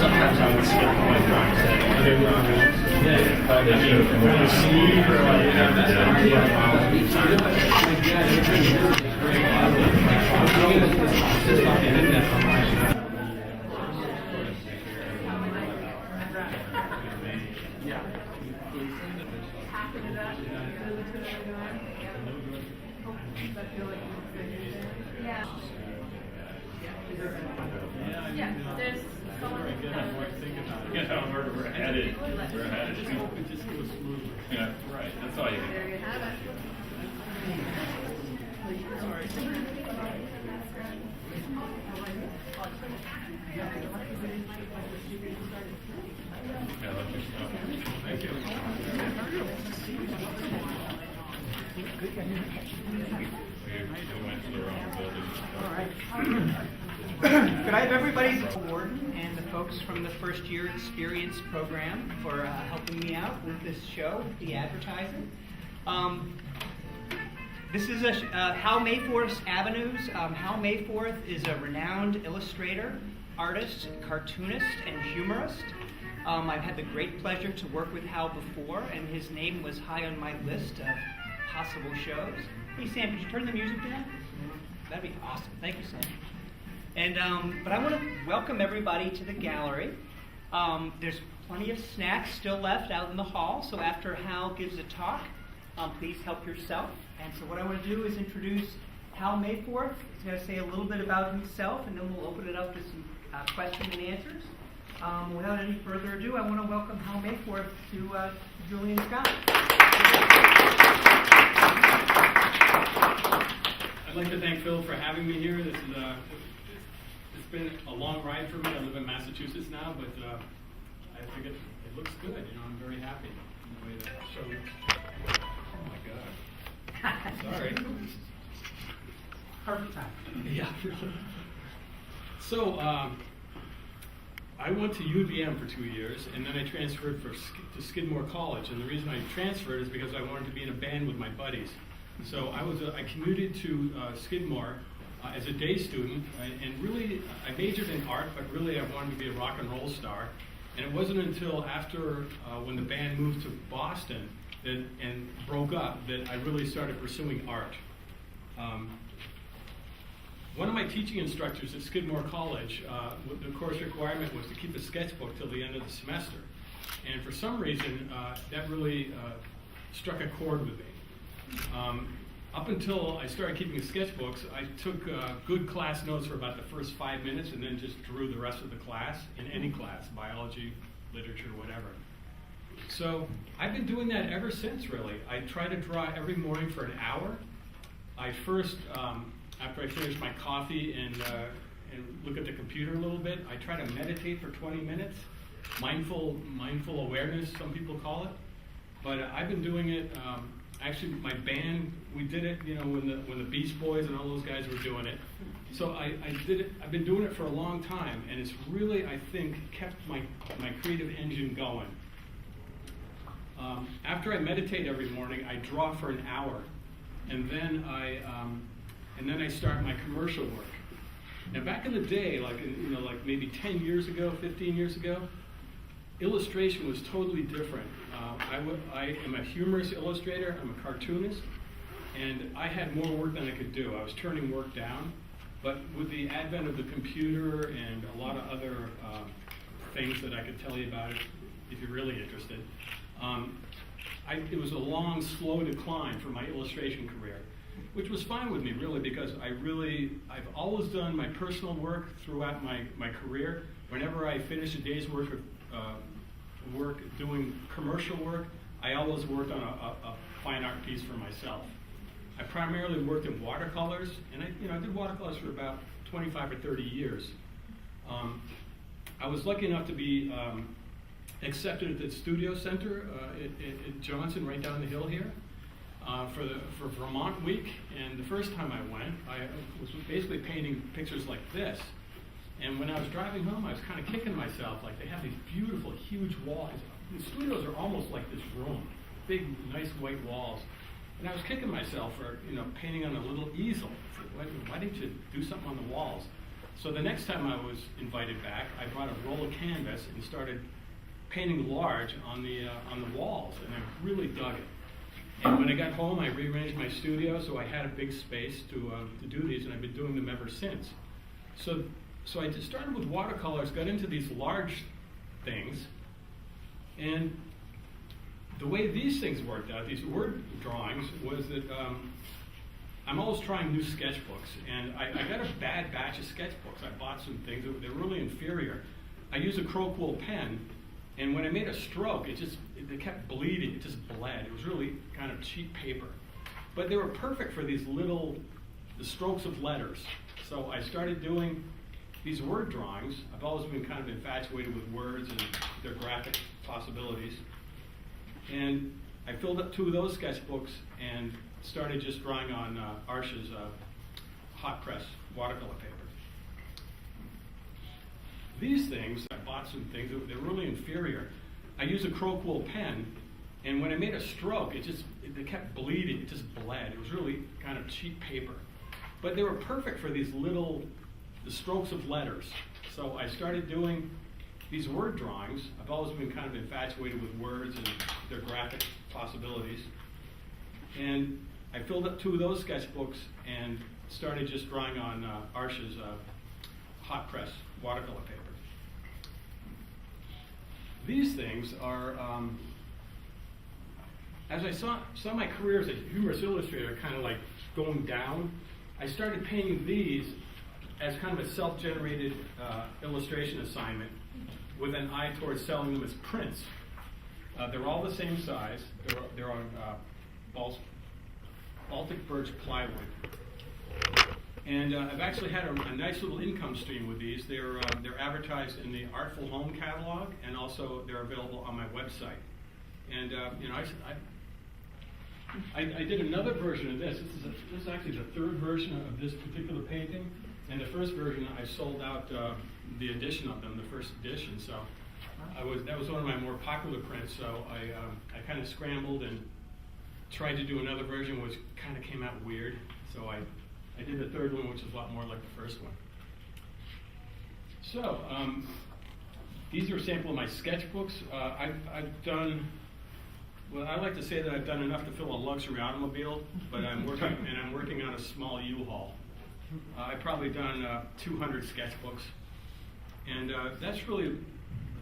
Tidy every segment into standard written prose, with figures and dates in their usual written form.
sometimes I would skip my drawings. Yeah, there's we're headed. It just goes smoothly. Yeah, right. That's all you can. there you have it. Sorry. Yeah, that's your stuff. Thank you. We went to the wrong building. All right. Could I have everybody's warden and the folks from the first year experience program for helping me out with this show, the advertising. This is Hal Mayforth's Avenues. Hal Mayforth is a renowned illustrator, artist, cartoonist, and humorist. I've had the great pleasure to work with Hal before, and his name was high on my list of possible shows. Hey Sam, could you turn the music down? That'd be awesome. Thank you, Sam. And but I want to welcome everybody to the gallery. There's plenty of snacks still left out in the hall, so after Hal gives a talk, please help yourself. And so what I want to do is introduce Hal Mayforth. He's going to say a little bit about himself, and then we'll open it up to some questions and answers. Without any further ado, I want to welcome Hal Mayforth to Julian Scott. I'd like to thank Phil for having me here. This is it's been a long ride for me. I live in Massachusetts now, but I think it looks good. You know, I'm very happy in the way the show looks. Oh my God. Sorry. Perfect time. Yeah. So I went to UVM for 2 years, and then I transferred to Skidmore College. And the reason I transferred is because I wanted to be in a band with my buddies. So I commuted to Skidmore as a day student, and really I majored in art, but really I wanted to be a rock and roll star. And it wasn't until after when the band moved to Boston and broke up that I really started pursuing art. One of my teaching instructors at Skidmore College, the course requirement was to keep a sketchbook till the end of the semester. And for some reason, that really struck a chord with me. Up until I started keeping sketchbooks, I took good class notes for about the first 5 minutes and then just drew the rest of the class, in any class, biology, literature, whatever. So I've been doing that ever since, really. I try to draw every morning for an hour. I first, after I finish my coffee and look at the computer a little bit, I try to meditate for 20 minutes. Mindful awareness, some people call it. But I've been doing it. Actually, my band, we did it, you know, when the Beast Boys and all those guys were doing it. So I did it. I've been doing it for a long time, and it's really, I think, kept my creative engine going. After I meditate every morning, I draw for an hour, and then I start my commercial work. Now, back in the day, like maybe 10 years ago, 15 years ago, illustration was totally different. I am a humorous illustrator, I'm a cartoonist, and I had more work than I could do. I was turning work down, but with the advent of the computer and a lot of other things that I could tell you about if you're really interested, it was a long, slow decline for my illustration career, which was fine with me, really, because I've always done my personal work throughout my career. Whenever I finish a day's work of doing commercial work, I always worked on a fine art piece for myself. I primarily worked in watercolors, and I did watercolors for about 25 or 30 years. I was lucky enough to be accepted at the Studio Center at Johnson, right down the hill here, for Vermont Week. And the first time I went, I was basically painting pictures like this. And when I was driving home, I was kind of kicking myself. Like, they have these beautiful, huge walls. The studios are almost like this room, big, nice white walls. And I was kicking myself for painting on a little easel. I said, why didn't you do something on the walls? So the next time I was invited back, I brought a roll of canvas and started painting large on the walls, and I really dug it. And when I got home, I rearranged my studio so I had a big space to do these, and I've been doing them ever since. So I just started with watercolors, got into these large things, and the way these things worked out, these word drawings, was that I'm always trying new sketchbooks, and I got a bad batch of sketchbooks. I bought some things, they're really inferior. I used a Crow pen, and when I made a stroke, it kept bleeding, it just bled. It was really kind of cheap paper. But they were perfect for these the strokes of letters. So I started doing these word drawings. I've always been kind of infatuated with words and their graphic possibilities. And I filled up 2 of those sketchbooks and started just drawing on Arsh's hot press watercolor paper. These things, I bought some things, they're really inferior. I used a Crow pen, and when I made a stroke, it kept bleeding, it just bled. It was really kind of cheap paper. But they were perfect for these the strokes of letters. So I started doing these word drawings. I've always been kind of infatuated with words and their graphic possibilities. And I filled up 2 of those sketchbooks and started just drawing on Arsh's hot press watercolor paper. These things are, as I saw my career as a humorous illustrator kind of like going down, I started painting these as kind of a self-generated illustration assignment with an eye towards selling them as prints. They're all the same size. They're on Baltic birch plywood. And I've actually had a nice little income stream with these. They're advertised in the Artful Home catalog, and also they're available on my website. And I did another version of this. This is actually the 3rd version of this particular painting. And the first version, I sold out the edition of them, the first edition. So that was one of my more popular prints. So I kind of scrambled and tried to do another version, which kind of came out weird. So I did the 3rd one, which is a lot more like the first one. So these are a sample of my sketchbooks. I've done, well, I like to say that I've done enough to fill a luxury automobile, but I'm working on a small U-Haul. I've probably done 200 sketchbooks, and that's really the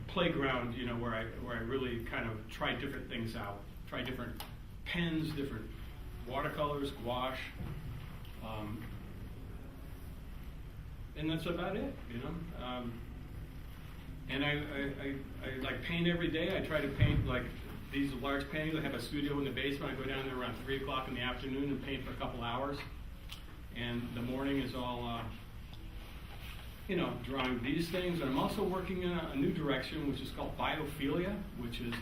playground, where I really kind of try different things out, try different pens, different watercolors, gouache, and that's about it, and I like paint every day. I try to paint like these large paintings. I have a studio in the basement. I go down there around 3 o'clock in the afternoon and paint for a couple hours. And the morning is all, drawing these things. And I'm also working in a new direction, which is called biophilia, which is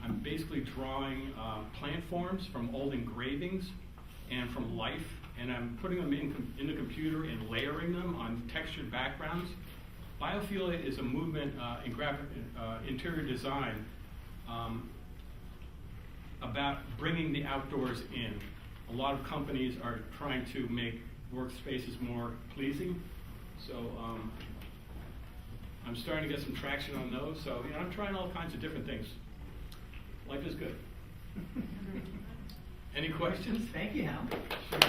I'm basically drawing plant forms from old engravings and from life, and I'm putting them in the computer and layering them on textured backgrounds. Biophilia is a movement in graphic interior design about bringing the outdoors in. A lot of companies are trying to make workspaces more pleasing, so I'm starting to get some traction on those. So I'm trying all kinds of different things. Life is good. Any questions? Thank you, Hal. Sure.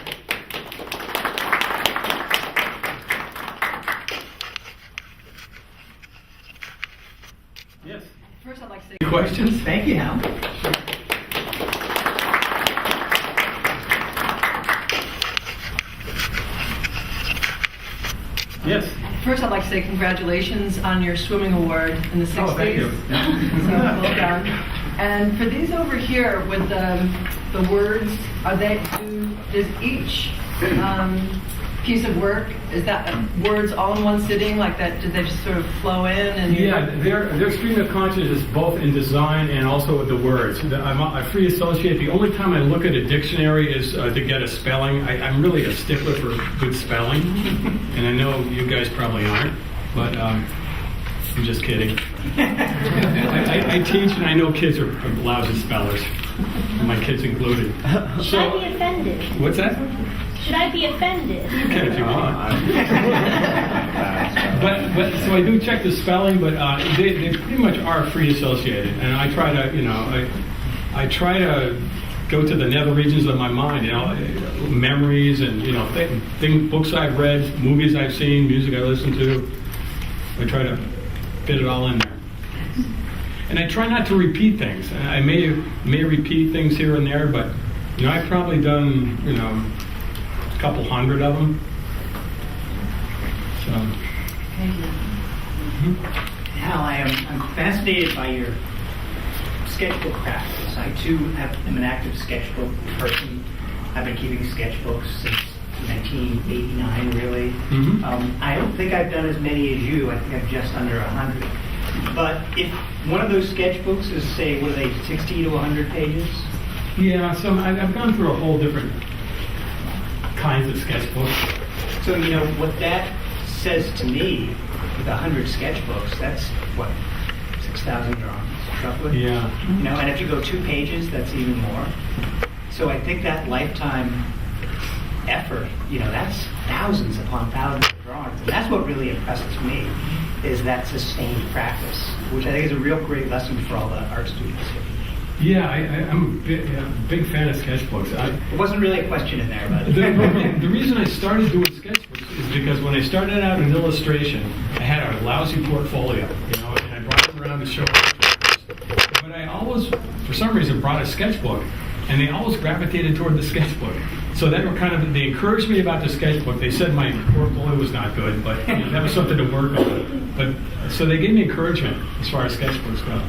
Yes. First, I'd like to say Any questions? Thank you, Hal. Sure. Yes. First, I'd like to say congratulations on your swimming award in the 60s. Oh, thank you. So well done. And for these over here with the words, does each piece of work, is that words all in one sitting like that? Did they just sort of flow in? And Yeah, their stream of consciousness is both in design and also with the words. I'm a free associate. The only time I look at a dictionary is to get a spelling. I'm really a stickler for good spelling, and I know you guys probably aren't, but I'm just kidding. I teach, and I know kids are lousy spellers. my kids included. Should I be offended? What's that? Should I be offended? You can if you want. but so I do check the spelling, but they pretty much are free associated, and I try to, I try to go to the nether regions of my mind, memories and books I've read, movies I've seen, music I listen to. I try to fit it all in there, and I try not to repeat things. I may repeat things here and there, but I've probably done a couple hundred of them. So. Hal, I'm fascinated by your sketchbook practice. I too am an active sketchbook person. I've been keeping sketchbooks since 1989, really. I don't think I've done as many as you. I think I've just under 100. But if one of those sketchbooks is, say, what are they, 60 to 100 pages? Yeah, so I've gone through a whole different kinds of sketchbooks. So, what that says to me, with 100 sketchbooks, that's, what, 6,000 drawings, roughly? Yeah. And if you go 2 pages, that's even more. So I think that lifetime effort, that's thousands upon thousands of drawings. And that's what really impresses me, is that sustained practice, which I think is a real great lesson for all the art students here. Yeah, I'm a big fan of sketchbooks. It wasn't really a question in there, but... the reason I started doing sketchbooks is because when I started out in illustration, I had a lousy portfolio, and I brought them around to show it. But I always, for some reason, brought a sketchbook, and they always gravitated toward the sketchbook. So that were they encouraged me about the sketchbook. They said my portfolio was not good, but that was something to work on. But so they gave me encouragement as far as sketchbooks go.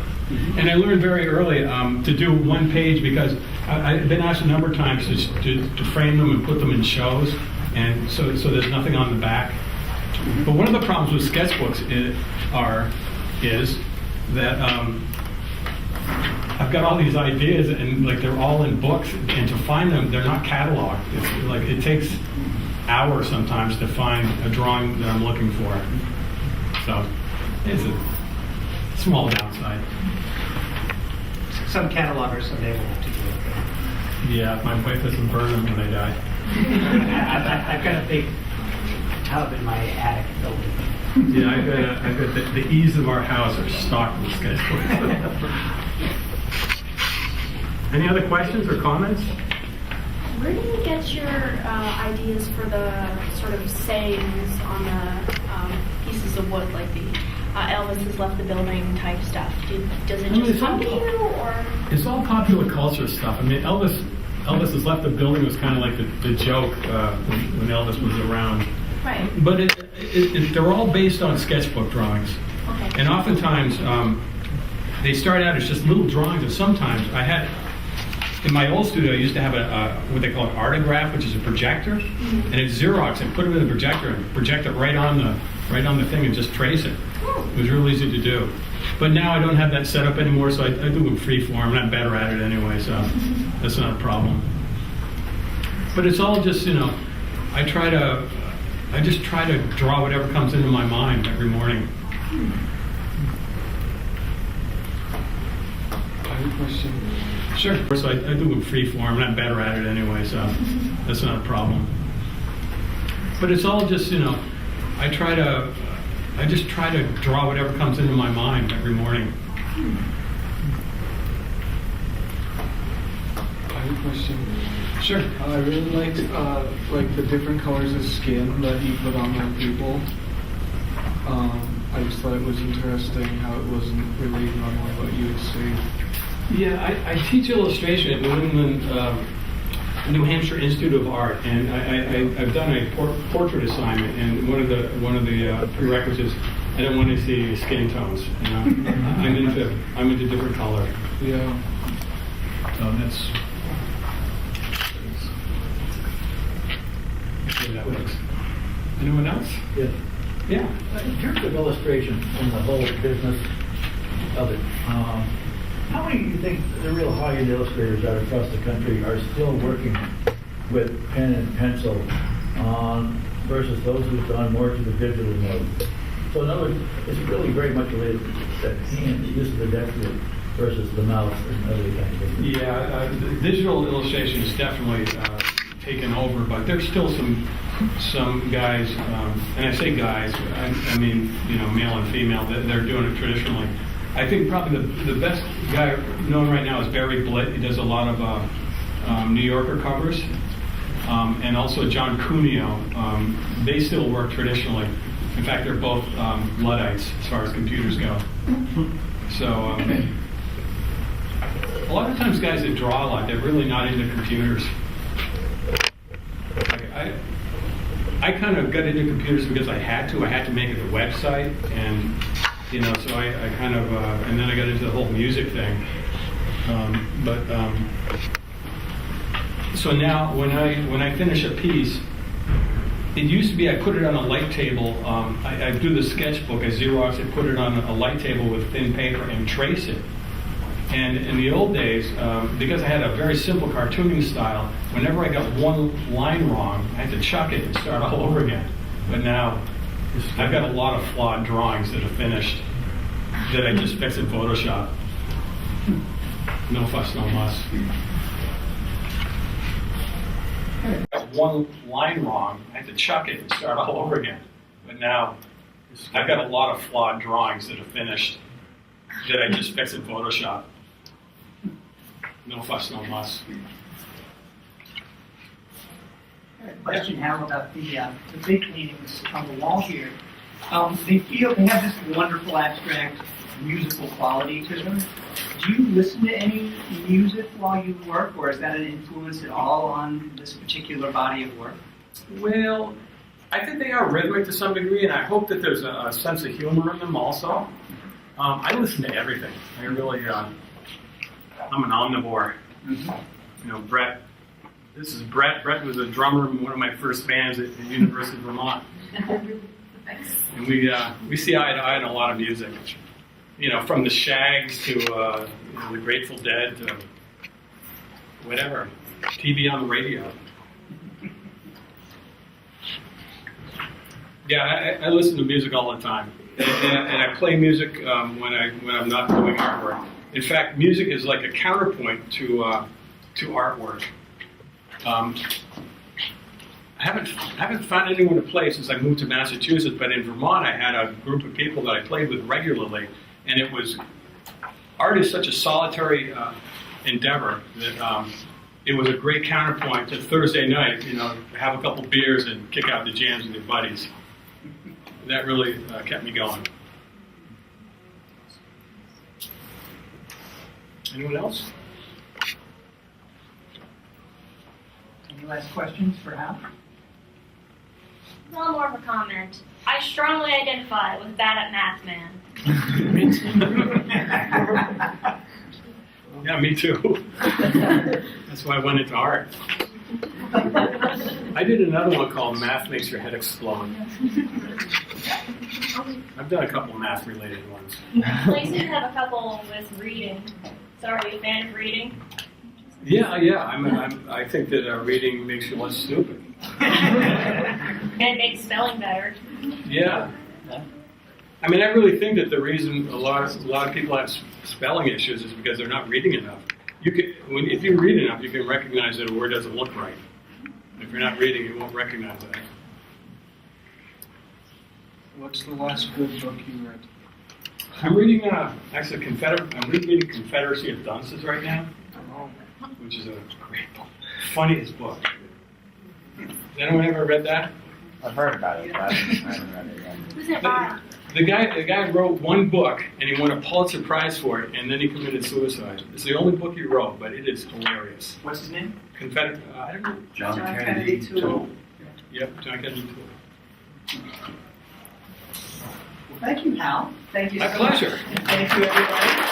And I learned very early to do one page because I've been asked a number of times to frame them and put them in shows, and so there's nothing on the back. But one of the problems with sketchbooks is that I've got all these ideas and they're all in books, and to find them, they're not cataloged. It takes hours sometimes to find a drawing that I'm looking for. So it's a small downside. Some catalogers someday will have to do it. Yeah, if my wife doesn't burn them when I die. I've got a big tub in my attic building. Yeah, I've got the eaves of our house are stocked with sketchbooks. Any other questions or comments? Where do you get your ideas for the sort of sayings on the pieces of wood, like the Elvis has left the building type stuff? Does it just come to you, or? It's all popular culture stuff. I mean, Elvis has left the building was kind of like the joke when Elvis was around. Right. But they're all based on sketchbook drawings. Okay. And oftentimes they start out as just little drawings, and sometimes in my old studio, I used to have what they call an artograph, which is a projector, and it's Xerox, and put it in the projector and project it right on the thing and just trace it. It was real easy to do. But now I don't have that set up anymore, so I do them freeform, and I'm better at it anyway, so that's not a problem. But it's all just, I just try to draw whatever comes into my mind every morning. I have a question. Sure. So I do them freeform, and I'm better at it anyway, so that's not a problem. But it's all just, I just try to draw whatever comes into my mind every morning. I have a question. Sure. I really liked the different colors of skin that you put on other people. I just thought it was interesting how it wasn't really normally what you would see. Yeah, I teach illustration at New Hampshire Institute of Art, and I've done a portrait assignment, and one of the prerequisites, I don't want to see skin tones. I'm into different color. Yeah. So that's the way that works. Anyone else? Yes. Yeah. In terms of illustration and the whole business of it, how many do you think the real high-end illustrators out across the country are still working with pen and pencil versus those who've gone more to the digital mode? So in other words, it's really very much related to that hand, use of the dexterity. versus the mouse and other kinds of things? Yeah, the digital illustration is definitely taken over, but there's still some guys, and I say guys, I mean, you know, male and female, that they're doing it traditionally. I think probably the best guy known right now is Barry Blitt. He does a lot of New Yorker covers, and also John Cuneo. They still work traditionally. In fact, they're both Luddites as far as computers go. So a lot of times guys that draw a lot, they're really not into computers. I kind of got into computers because I had to. I had to make it a website, and you know, so I kind of, and then I got into the whole music thing. So now when I finish a piece, it used to be I put it on a light table. I do the sketchbook, I Xerox, I put it on a light table with thin paper and trace it. And in the old days, because I had a very simple cartooning style, whenever I got one line wrong, I had to chuck it and start all over again. But now, I've got a lot of flawed drawings that are finished that I just fix in Photoshop. No fuss, no muss. One line wrong, I had to chuck it and start all over again. But now, I've got a lot of flawed drawings that are finished that I just fix in Photoshop. No fuss, no muss. Question, Hal, about the big paintings on the wall here. They have this wonderful abstract musical quality to them. Do you listen to any music while you work, or is that an influence at all on this particular body of work? Well, I think they are rhythmic to some degree, and I hope that there's a sense of humor in them also. I listen to everything. I really, I'm an omnivore. You know, Brett. This is Brett. Brett was a drummer in one of my first bands at the University of Vermont. And we see eye to eye in a lot of music. You know, from the Shags to you know, the Grateful Dead to whatever, TV on the radio. Yeah, I listen to music all the time, and I play music when I'm not doing artwork. In fact, music is like a counterpoint to artwork. I haven't found anyone to play since I moved to Massachusetts, but in Vermont I had a group of people that I played with regularly, and art is such a solitary endeavor that it was a great counterpoint to Thursday night, you know, have a couple beers and kick out the jams with your buddies. That really kept me going. Anyone else? Any last questions for Hal? Well, more of a comment. I strongly identify with bad at math, man. Yeah, me too. That's why I went into art. I did another one called Math Makes Your Head Explode. I've done a couple of math-related ones. Well, you seem to have a couple with reading. So are you a fan of reading? Yeah. I think that reading makes you less stupid. And it makes spelling better. Yeah. I mean, I really think that the reason a lot of people have spelling issues is because they're not reading enough. If you read enough, you can recognize that a word doesn't look right. If you're not reading, you won't recognize that. What's the last good book you read? I'm reading actually I'm reading Confederacy of Dunces right now, which is a great book, funniest book. Has anyone ever read that? I've heard about it, but I haven't read it yet. Who's it by? The guy wrote one book and he won a Pulitzer Prize for it, and then he committed suicide. It's the only book he wrote, but it is hilarious. What's his name? I don't know. John Kennedy Toole. Yep, John Kennedy Toole. Well, thank you, Hal. Thank you. My so much. pleasure. And thank you, everybody.